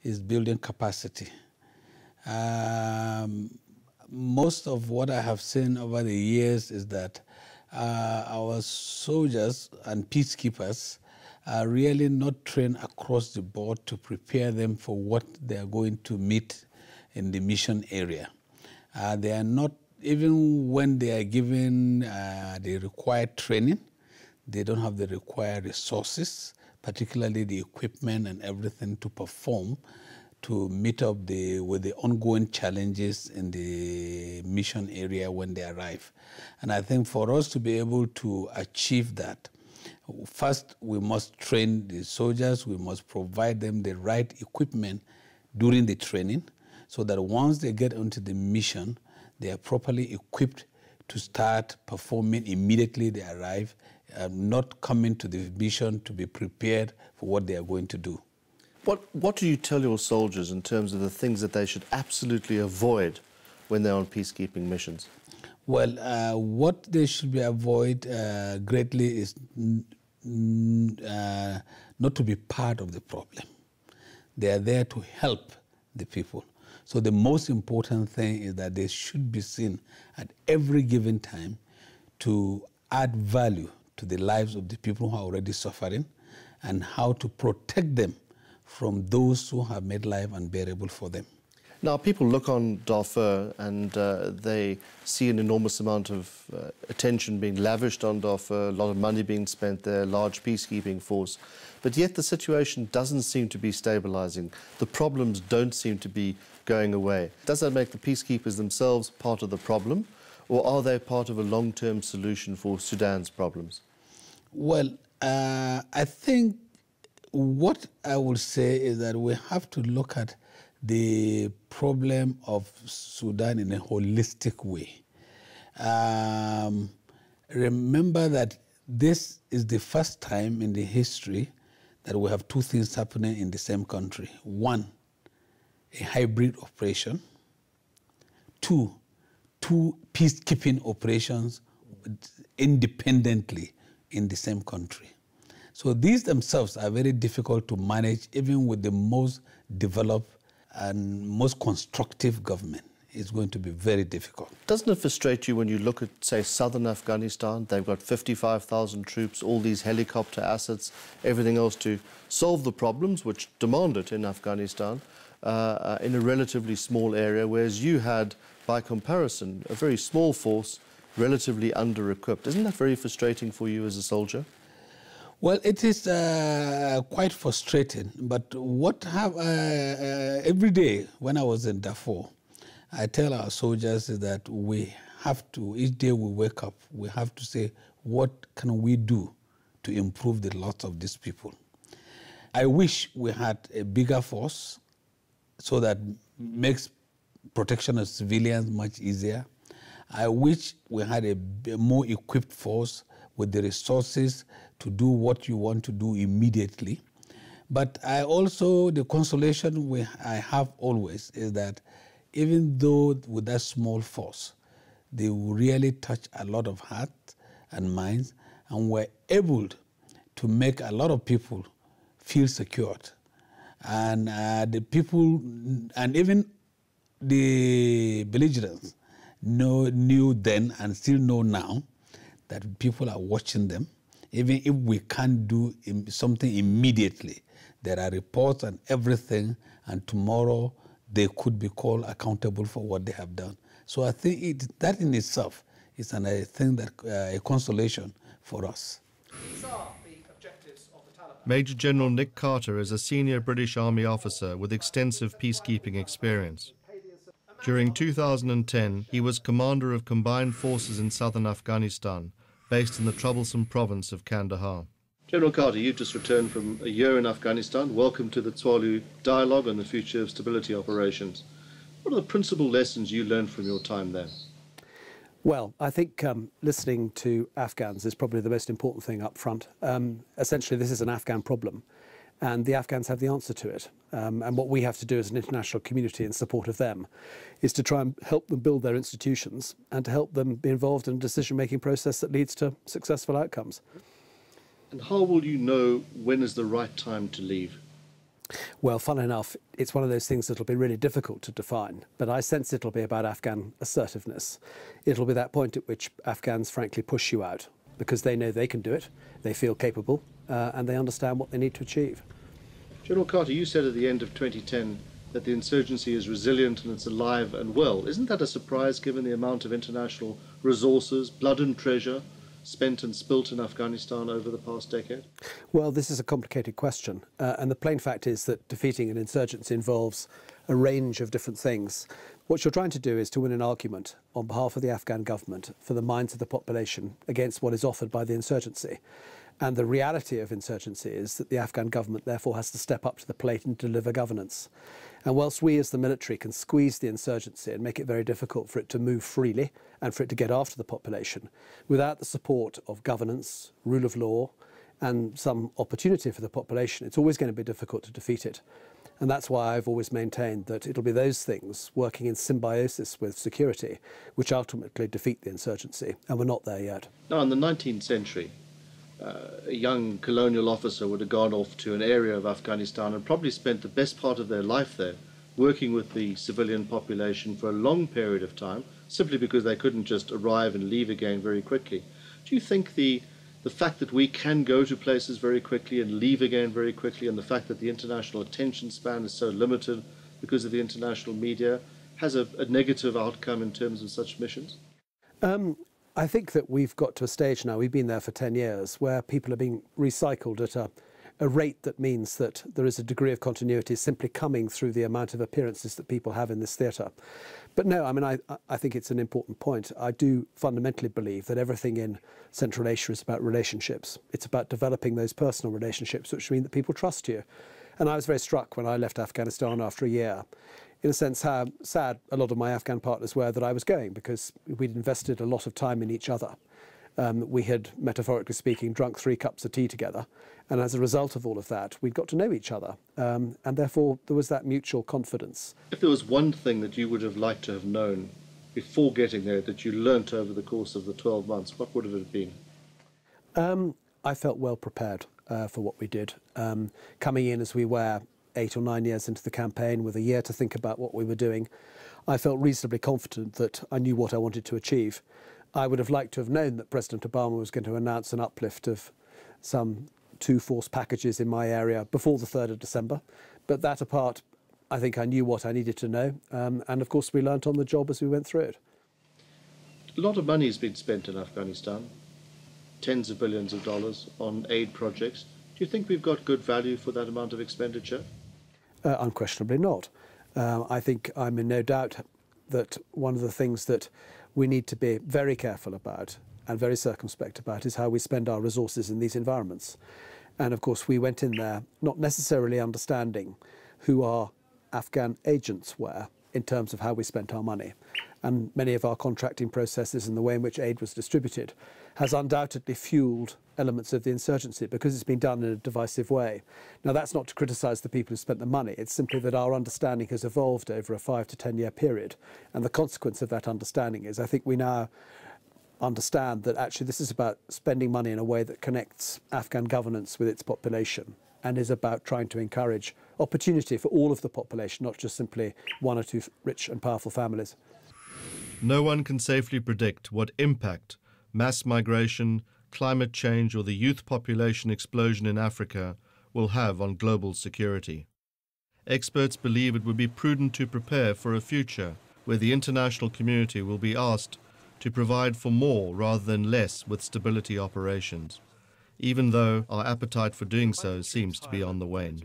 Is building capacity. Most of what I have seen over the years is that our soldiers and peacekeepers are really not trained across the board to prepare them for what they are going to meet in the mission area. They are not, even when they are given the required training, they don't have the required resources, particularly the equipment and everything to perform to meet up with the ongoing challenges in the mission area when they arrive. And I think for us to be able to achieve that, first we must train the soldiers, we must provide them the right equipment during the training so that once they get onto the mission, they are properly equipped to start performing immediately they arrive, not coming to the mission to be prepared for what they are going to do. What do you tell your soldiers in terms of the things that they should absolutely avoid when they're on peacekeeping missions? Well, what they should avoid greatly is not to be part of the problem. They are there to help the people. So the most important thing is that they should be seen at every given time to add value to the lives of the people who are already suffering and how to protect them from those who have made life unbearable for them. Now, people look on Darfur and they see an enormous amount of attention being lavished on Darfur, a lot of money being spent there, large peacekeeping force, but yet the situation doesn't seem to be stabilizing. The problems don't seem to be going away. Does that make the peacekeepers themselves part of the problem, or are they part of a long-term solution for Sudan's problems? Well, I think what I would say is that we have to look at the problem of Sudan in a holistic way. Remember that this is the first time in the history that we have two things happening in the same country. One, a hybrid operation. Two peacekeeping operations independently in the same country. So these themselves are very difficult to manage, even with the most developed and most constructive government. It's going to be very difficult. Doesn't it frustrate you when you look at, say, southern Afghanistan? They've got 55,000 troops, all these helicopter assets, everything else to solve the problems which demand it in Afghanistan in a relatively small area, whereas you had, by comparison, a very small force, relatively under-equipped. Isn't that very frustrating for you as a soldier? Well, it is quite frustrating, but every day when I was in Darfur, I tell our soldiers that we have to, each day we wake up, we have to say, what can we do to improve the lot of these people? I wish we had a bigger force so that makes protection of civilians much easier. I wish we had a more equipped force with the resources to do what you want to do immediately. But the consolation I have always is that even though with that small force, they will really touch a lot of hearts and minds, and were able to make a lot of people feel secured. And the people, and even the belligerents, knew then and still know now that people are watching them. Even if we can't do something immediately, there are reports and everything, and tomorrow they could be called accountable for what they have done. So I think that in itself is a consolation for us. Major General Nick Carter is a senior British Army officer with extensive peacekeeping experience. During 2010, he was commander of combined forces in southern Afghanistan, based in the troublesome province of Kandahar. General Carter, you've just returned from a year in Afghanistan. Welcome to the Tswalu Dialogue on the Future of Stability Operations. What are the principal lessons you learned from your time there? Well, I think listening to Afghans is probably the most important thing up front. Essentially, this is an Afghan problem, and the Afghans have the answer to it. And what we have to do as an international community in support of them is to try and help them build their institutions and to help them be involved in a decision-making process that leads to successful outcomes. And how will you know when is the right time to leave? Well, funnily enough, it's one of those things that'll be really difficult to define, but I sense it'll be about Afghan assertiveness. It'll be that point at which Afghans frankly push you out because they know they can do it, they feel capable, and they understand what they need to achieve. General Carter, you said at the end of 2010 that the insurgency is resilient and it's alive and well. Isn't that a surprise given the amount of international resources, blood and treasure spent and spilt in Afghanistan over the past decade? Well, this is a complicated question, and the plain fact is that defeating an insurgency involves a range of different things. What you're trying to do is to win an argument on behalf of the Afghan government for the minds of the population against what is offered by the insurgency. And the reality of insurgency is that the Afghan government therefore has to step up to the plate and deliver governance. And whilst we as the military can squeeze the insurgency and make it very difficult for it to move freely and for it to get after the population, without the support of governance, rule of law, and some opportunity for the population, it's always going to be difficult to defeat it. And that's why I've always maintained that it'll be those things working in symbiosis with security which ultimately defeat the insurgency, and we're not there yet. Now, in the 19th century, a young colonial officer would have gone off to an area of Afghanistan and probably spent the best part of their life there, working with the civilian population for a long period of time, simply because they couldn't just arrive and leave again very quickly. Do you think the fact that we can go to places very quickly and leave again very quickly, and the fact that the international attention span is so limited because of the international media, has a negative outcome in terms of such missions? I think that we've got to a stage now, we've been there for 10 years, where people are being recycled at a rate that means that there is a degree of continuity simply coming through the amount of appearances that people have in this theatre. But no, I mean, I think it's an important point. I do fundamentally believe that everything in Central Asia is about relationships. It's about developing those personal relationships, which mean that people trust you. And I was very struck when I left Afghanistan after a year, in a sense, how sad a lot of my Afghan partners were that I was going, because we'd invested a lot of time in each other. We had, metaphorically speaking, drunk 3 cups of tea together. And as a result of all of that, we'd got to know each other. And therefore, there was that mutual confidence. If there was one thing that you would have liked to have known before getting there that you learnt over the course of the 12 months, what would it have been? I felt well prepared for what we did. Coming in as we were 8 or 9 years into the campaign with a year to think about what we were doing, I felt reasonably confident that I knew what I wanted to achieve. I would have liked to have known that President Obama was going to announce an uplift of some 2 force packages in my area before the 3rd of December. But that apart, I think I knew what I needed to know. And of course, we learnt on the job as we went through it. A lot of money has been spent in Afghanistan, tens of billions of dollars on aid projects. Do you think we've got good value for that amount of expenditure? Unquestionably not. I think I'm in no doubt that one of the things that we need to be very careful about and very circumspect about is how we spend our resources in these environments. And of course, we went in there not necessarily understanding who our Afghan agents were in terms of how we spent our money. And many of our contracting processes and the way in which aid was distributed has undoubtedly fueled elements of the insurgency because it's been done in a divisive way. Now, that's not to criticise the people who spent the money. It's simply that our understanding has evolved over a 5 to 10 year period. And the consequence of that understanding is I think we now understand that actually this is about spending money in a way that connects Afghan governance with its population and is about trying to encourage opportunity for all of the population, not just simply 1 or 2 rich and powerful families. No one can safely predict what impact mass migration, climate change, or the youth population explosion in Africa will have on global security. Experts believe it would be prudent to prepare for a future where the international community will be asked to provide for more rather than less with stability operations, even though our appetite for doing so seems to be on the wane.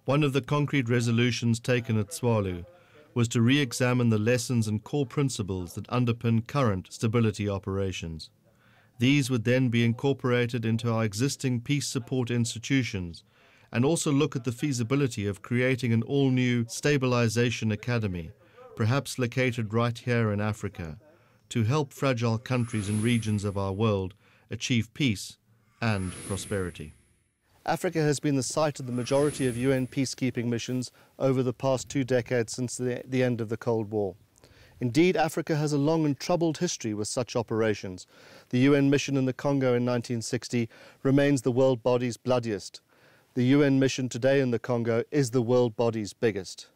One of the concrete resolutions taken at Tswalu was to re-examine the lessons and core principles that underpin current stability operations. These would then be incorporated into our existing peace support institutions and also look at the feasibility of creating an all-new stabilization academy, perhaps located right here in Africa, to help fragile countries and regions of our world achieve peace and prosperity. Africa has been the site of the majority of UN peacekeeping missions over the past 2 decades since the end of the Cold War. Indeed, Africa has a long and troubled history with such operations. The UN mission in the Congo in 1960 remains the world body's bloodiest. The UN mission today in the Congo is the world body's biggest.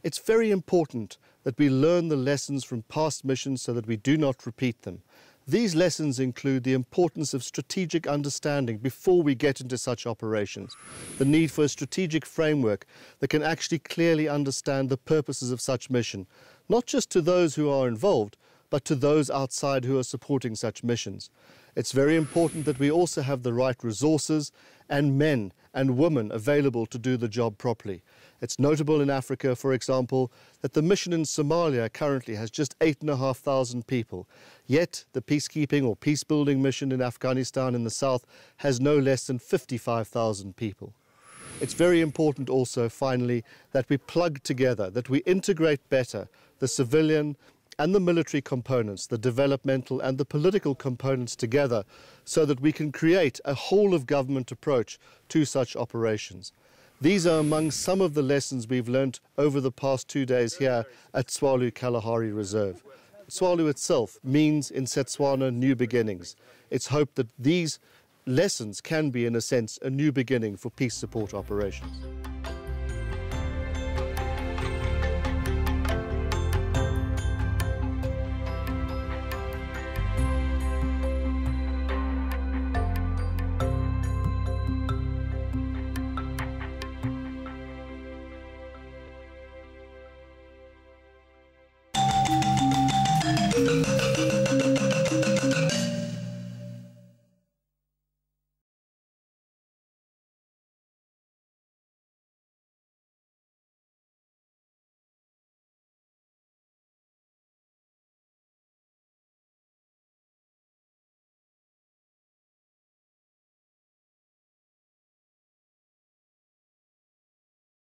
It's very important that we learn the lessons from past missions so that we do not repeat them. These lessons include the importance of strategic understanding before we get into such operations, the need for a strategic framework that can actually clearly understand the purposes of such mission, not just to those who are involved, but to those outside who are supporting such missions. It's very important that we also have the right resources and men and women available to do the job properly. It's notable in Africa, for example, that the mission in Somalia currently has just 8,500 people. Yet the peacekeeping or peace-building mission in Afghanistan in the south has no less than 55,000 people. It's very important also, finally, that we plug together, that we integrate better the civilian and the military components, the developmental and the political components together, so that we can create a whole-of-government approach to such operations. These are among some of the lessons we've learnt over the past 2 days here at Tswalu Kalahari Reserve. Tswalu itself means in Setswana new beginnings. It's hoped that these lessons can be, in a sense, a new beginning for peace support operations.